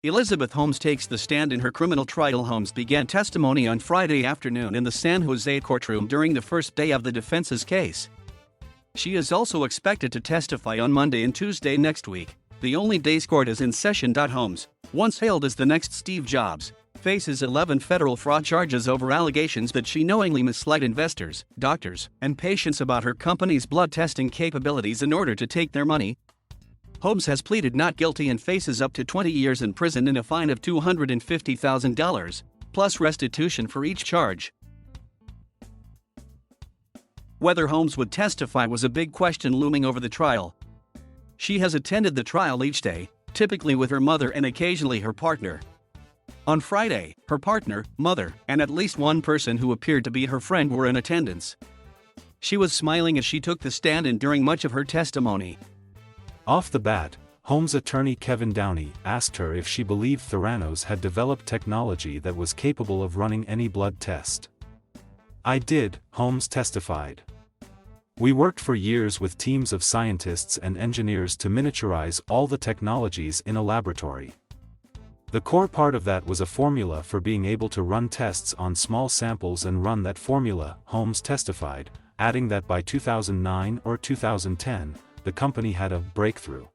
Elizabeth Holmes takes the stand in her criminal trial. Holmes began testimony on Friday afternoon in the San Jose courtroom during the first day of the defense's case. She is also expected to testify on Monday and Tuesday next week. The only days court is in session. Holmes, once hailed as the next Steve Jobs, faces 11 federal fraud charges over allegations that she knowingly misled investors, doctors, and patients about her company's blood testing capabilities in order to take their money. Holmes has pleaded not guilty and faces up to 20 years in prison and a fine of $250,000, plus restitution for each charge. Whether Holmes would testify was a big question looming over the trial. She has attended the trial each day, typically with her mother and occasionally her partner. On Friday, her partner, mother, and at least one person who appeared to be her friend were in attendance. She was smiling as she took the stand and during much of her testimony. Off the bat, Holmes' attorney Kevin Downey asked her if she believed Theranos had developed technology that was capable of running any blood test. "I did," Holmes testified. "We worked for years with teams of scientists and engineers to miniaturize all the technologies in a laboratory. The core part of that was a formula for being able to run tests on small samples and run that formula," Holmes testified, adding that by 2009 or 2010, the company had a breakthrough.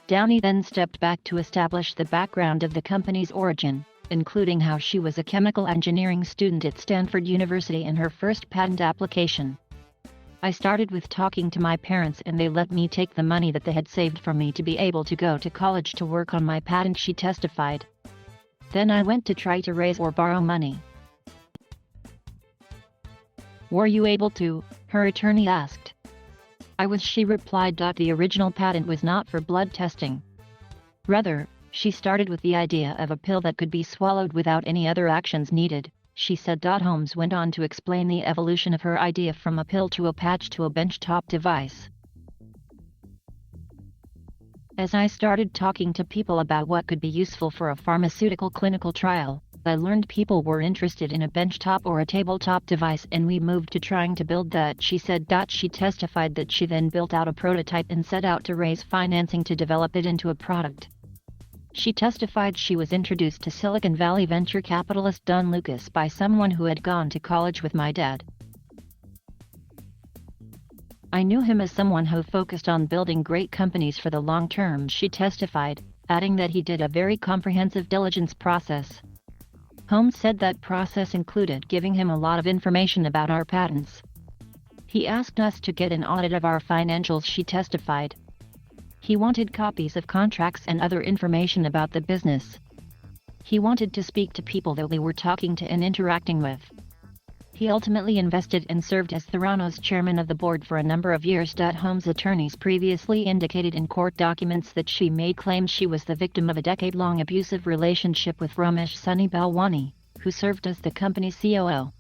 Downey then stepped back to establish the background of the company's origin, including how she was a chemical engineering student at Stanford University and her first patent application. "I started with talking to my parents and they let me take the money that they had saved for me to be able to go to college to work on my patent," she testified. "Then I went to try to raise or borrow money." "Were you able to?" her attorney asked. "I was," she replied. The original patent was not for blood testing. Rather, she started with the idea of a pill that could be swallowed without any other actions needed, she said. Holmes went on to explain the evolution of her idea from a pill to a patch to a benchtop device. "As I started talking to people about what could be useful for a pharmaceutical clinical trial, I learned people were interested in a benchtop or a tabletop device and we moved to trying to build that," she said. She testified that she then built out a prototype and set out to raise financing to develop it into a product. She testified she was introduced to Silicon Valley venture capitalist Don Lucas by someone who had gone to college with my dad. "I knew him as someone who focused on building great companies for the long term," she testified, adding that he did a very comprehensive diligence process. Holmes said that process included giving him a lot of information about our patents. "He asked us to get an audit of our financials," she testified. "He wanted copies of contracts and other information about the business. He wanted to speak to people that we were talking to and interacting with." He ultimately invested and served as Theranos chairman of the board for a number of years. Holmes' attorneys previously indicated in court documents that she made claims she was the victim of a decade-long abusive relationship with Ramesh Sunny Balwani, who served as the company's COO.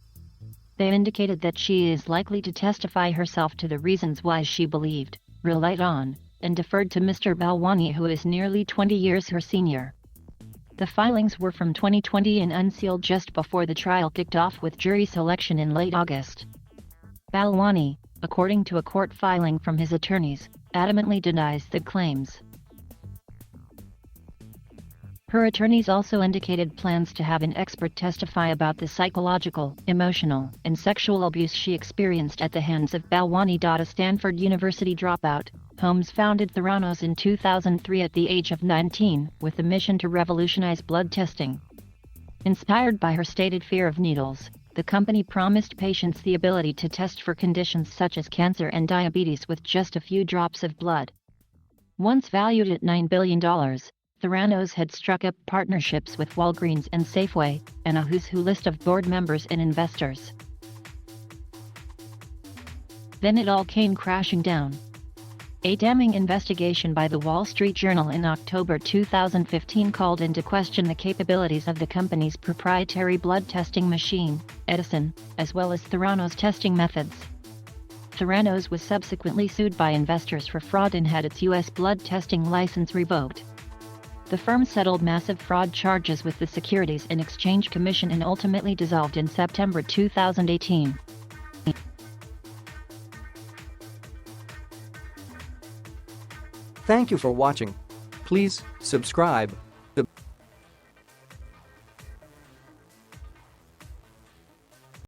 They indicated that she is likely to testify herself to the reasons why she believed, relied on, and deferred to Mr. Balwani, who is nearly 20 years her senior. The filings were from 2020 and unsealed just before the trial kicked off with jury selection in late August. Balwani, according to a court filing from his attorneys, adamantly denies the claims. Her attorneys also indicated plans to have an expert testify about the psychological, emotional, and sexual abuse she experienced at the hands of Balwani. A Stanford University dropout, Holmes founded Theranos in 2003 at the age of 19, with the mission to revolutionize blood testing. Inspired by her stated fear of needles, the company promised patients the ability to test for conditions such as cancer and diabetes with just a few drops of blood. Once valued at $9 billion, Theranos had struck up partnerships with Walgreens and Safeway, and a who's who list of board members and investors. Then it all came crashing down. A damning investigation by the Wall Street Journal in October 2015 called into question the capabilities of the company's proprietary blood testing machine, Edison, as well as Theranos' testing methods. Theranos was subsequently sued by investors for fraud and had its U.S. blood testing license revoked. The firm settled massive fraud charges with the Securities and Exchange Commission and ultimately dissolved in September 2018. Thank you for watching. Please subscribe.